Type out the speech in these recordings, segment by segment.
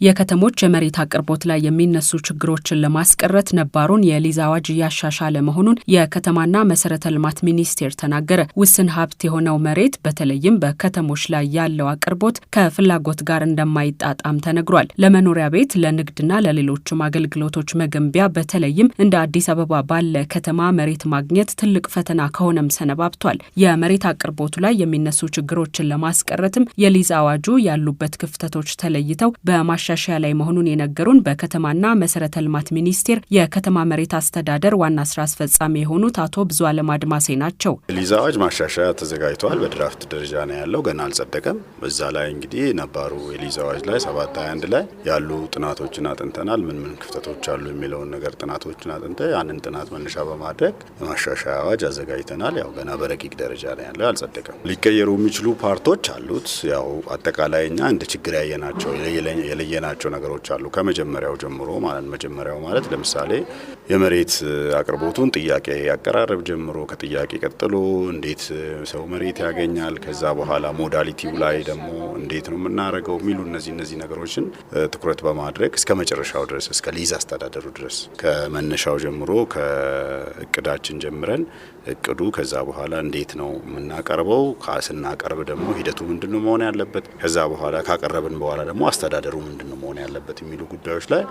የከተሞች የመሬት አቅርቦት ላይ የሚነሱ ችግሮችን ለማስቀረት ነባሩን የሊዝ አዋጅ እያሻሻለ መሆኑን የከተማና መሰረተ ልማት ሚኒስቴር ተናገረ። ውስን ሀብት የሆነው መሬት በተለይም በከተሞች ላይ ያለው አቅርቦት ከፍላጎት ጋር እንደማይጣጣም ተነግሯል። ለመኖሪያ ቤት፣ ለንግድና ለሌሎችም አገልግሎቶች መገንቢያ በተለይም እንደ አዲስ አበባ ባለ ከተማ መሬት ማግኘት ትልቅ ፈተና ከሆነም ሰነባብቷል። የመሬት አቅርቦቱ ላይ የሚነሱ ችግሮችን ለማስቀረትም የሊዝ አዋጁ ያሉበት ክፍተቶች ተለይተው በማሻሻያ ላይ መሆኑን የነገሩን በከተማና መሰረተ ልማት ሚኒስቴር የከተማ መሬት አስተዳደር ዋና ስራ አስፈጻሚ የሆኑት አቶ ብዙአለም አድማሴ ናቸው። ሊዝ አዋጅ ማሻሻያ ተዘጋጅቷል። በድራፍት ደረጃ ነው ያለው፣ ገና አልጸደቀም። በዛ ላይ እንግዲህ ነባሩ የሊዝ አዋጅ ላይ 721 ላይ ያሉ ጥናቶችን አጥንተናል። ምን ክፍተቶች አሉ የሚለውን ነገር ጥናቶችን አጥንተ ያንን ጥናት መነሻ በማድረግ የማሻሻያ አዋጅ አዘጋጅተናል። ያው ገና በረቂቅ ደረጃ ነው ያለው፣ አልጸደቀም። ሊቀየሩ የሚችሉ ፓርቶች አሉት። ያው አጠቃላይኛ እንደ ችግር ያየናቸው የለየናቸው ነገሮች አሉ። ከመጀመሪያው ጀምሮ መጀመሪያው ማለት ለምሳሌ የመሬት አቅርቦቱን ጥያቄ አቀራረብ ጀምሮ ከጥያቄ ቀጥሎ እንዴት ሰው መሬት ያገኛል፣ ከዛ በኋላ ሞዳሊቲው ላይ ደግሞ እንዴት ነው የምናደርገው የሚሉ እነዚህ ነገሮችን ትኩረት በማድረግ እስከ መጨረሻው ድረስ እስከ ሊዝ አስተዳደሩ ድረስ ከመነሻው ጀምሮ ከእቅዳችን ጀምረን እቅዱ ከዛ በኋላ እንዴት ነው የምናቀርበው፣ ስናቀርብ ደግሞ ሂደቱ ምንድነው መሆን ያለበት፣ ከዛ በኋላ ካቀረብን በኋላ ደግሞ አስተዳደሩ ምንድነው መሆን ያለበት የሚሉ ጉዳዮች ላይ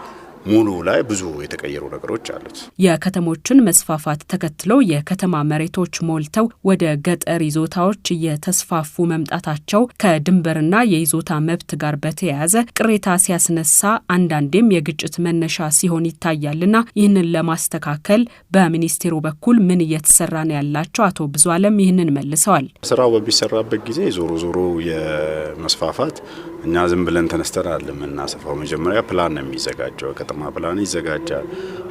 ሙሉ ላይ ብዙ የተቀየሩ ነገሮች አሉት። የከተሞችን መስፋፋት ተከትሎ የከተማ መሬቶች ሞልተው ወደ ገጠር ይዞታዎች እየተስፋፉ መምጣታቸው ከድንበርና የይዞታ መብት ጋር በተያያዘ ቅሬታ ሲያስነሳ አንዳንዴም የግጭት መነሻ ሲሆን ይታያልና ይህንን ለማስተካከል በሚኒስቴሩ በኩል ምን እየተሰራ ነው ያላቸው አቶ ብዙአለም ይህንን መልሰዋል። ስራው በሚሰራበት ጊዜ ዞሮ የመስፋፋት እኛ ዝም ብለን ተነስተን አይደለም የምናሰፋው። መጀመሪያ ፕላን ነው የሚዘጋጀው። ከተማ ፕላን ይዘጋጃል።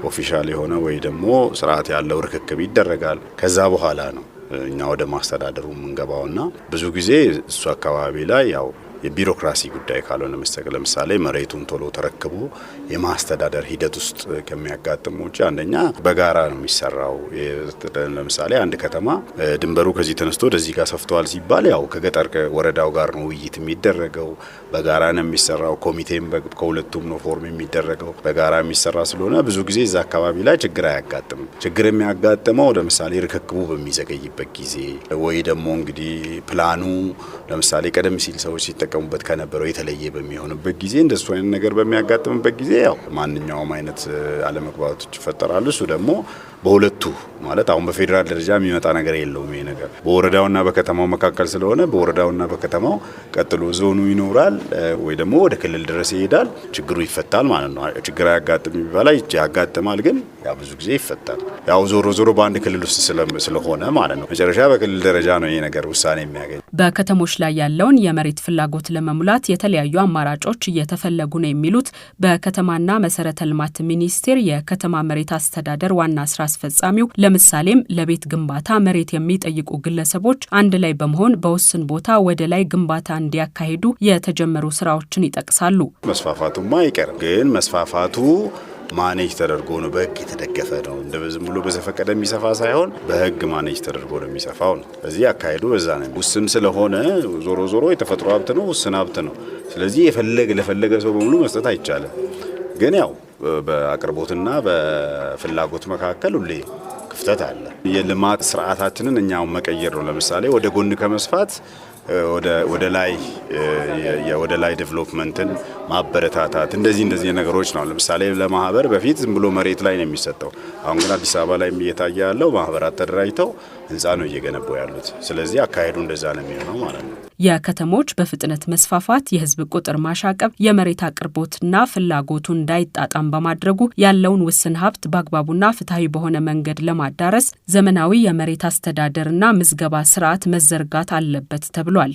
ኦፊሻል የሆነ ወይ ደግሞ ስርዓት ያለው ርክክብ ይደረጋል። ከዛ በኋላ ነው እኛ ወደ ማስተዳደሩ የምንገባውና ብዙ ጊዜ እሱ አካባቢ ላይ ያው የቢሮክራሲ ጉዳይ ካልሆነ መስተቀር ለምሳሌ መሬቱን ቶሎ ተረክቦ የማስተዳደር ሂደት ውስጥ ከሚያጋጥሙ ውጪ አንደኛ በጋራ ነው የሚሰራው። ለምሳሌ አንድ ከተማ ድንበሩ ከዚህ ተነስቶ ወደዚህ ጋር ሰፍቷል ሲባል ያው ከገጠር ወረዳው ጋር ነው ውይይት የሚደረገው። በጋራ ነው የሚሰራው። ኮሚቴም ከሁለቱም ነው ፎርም የሚደረገው። በጋራ የሚሰራ ስለሆነ ብዙ ጊዜ እዛ አካባቢ ላይ ችግር አያጋጥምም። ችግር የሚያጋጥመው ለምሳሌ ርክክቡ በሚዘገይበት ጊዜ ወይ ደግሞ እንግዲህ ፕላኑ ለምሳሌ ቀደም ሲል ሰዎች ሲጠቀሙበት ከነበረው የተለየ በሚሆንበት ጊዜ እንደሱ አይነት ነገር በሚያጋጥምበት ጊዜ ያው ማንኛውም አይነት አለመግባባቶች ይፈጠራሉ። እሱ ደግሞ በሁለቱ ማለት አሁን በፌዴራል ደረጃ የሚመጣ ነገር የለውም። ይሄ ነገር በወረዳውና በከተማው መካከል ስለሆነ በወረዳውና በከተማው ቀጥሎ ዞኑ ይኖራል ወይ ደግሞ ወደ ክልል ድረስ ይሄዳል። ችግሩ ይፈታል ማለት ነው። ችግር አያጋጥም ይባላል፣ ያጋጥማል፣ ግን ያው ብዙ ጊዜ ይፈታል። ያው ዞሮ በአንድ ክልል ውስጥ ስለሆነ ማለት ነው። መጨረሻ በክልል ደረጃ ነው ይሄ ነገር ውሳኔ የሚያገኝ። በከተሞች ላይ ያለውን የመሬት ፍላጎት ለመሙላት የተለያዩ አማራጮች እየተፈለጉ ነው የሚሉት በከተማና መሰረተ ልማት ሚኒስቴር የከተማ መሬት አስተዳደር ዋና ስራ አስፈጻሚው ለምሳሌም ለቤት ግንባታ መሬት የሚጠይቁ ግለሰቦች አንድ ላይ በመሆን በውስን ቦታ ወደ ላይ ግንባታ እንዲያካሂዱ የተጀመሩ ስራዎችን ይጠቅሳሉ። መስፋፋቱማ አይቀርም፣ ግን መስፋፋቱ ማኔጅ ተደርጎ ነው፣ በህግ የተደገፈ ነው። እንደዝም ብሎ በዘፈቀደ የሚሰፋ ሳይሆን በህግ ማኔጅ ተደርጎ ነው የሚሰፋው ነው። በዚህ አካሄዱ በዛ ነው። ውስን ስለሆነ ዞሮ የተፈጥሮ ሀብት ነው፣ ውስን ሀብት ነው። ስለዚህ ለፈለገ ሰው በሙሉ መስጠት አይቻልም። ግን ያው በአቅርቦትና በፍላጎት መካከል ሁሌ ክፍተት አለ። የልማት ስርዓታችንን እኛው መቀየር ነው። ለምሳሌ ወደ ጎን ከመስፋት ወደ ላይ ዴቨሎፕመንትን ማበረታታት እንደዚህ ነገሮች ነው። ለምሳሌ ለማህበር በፊት ዝም ብሎ መሬት ላይ ነው የሚሰጠው። አሁን ግን አዲስ አበባ ላይ እየታየ ያለው ማህበራት ተደራጅተው ህንጻ ነው እየገነቡ ያሉት። ስለዚህ አካሄዱ እንደዛ ነው የሚሆነው ማለት ነው። የከተሞች በፍጥነት መስፋፋት፣ የህዝብ ቁጥር ማሻቀብ የመሬት አቅርቦትና ፍላጎቱን እንዳይጣጣም በማድረጉ ያለውን ውስን ሀብት በአግባቡና ፍትሐዊ በሆነ መንገድ ለማዳረስ ዘመናዊ የመሬት አስተዳደርና ምዝገባ ስርዓት መዘርጋት አለበት ተብሏል።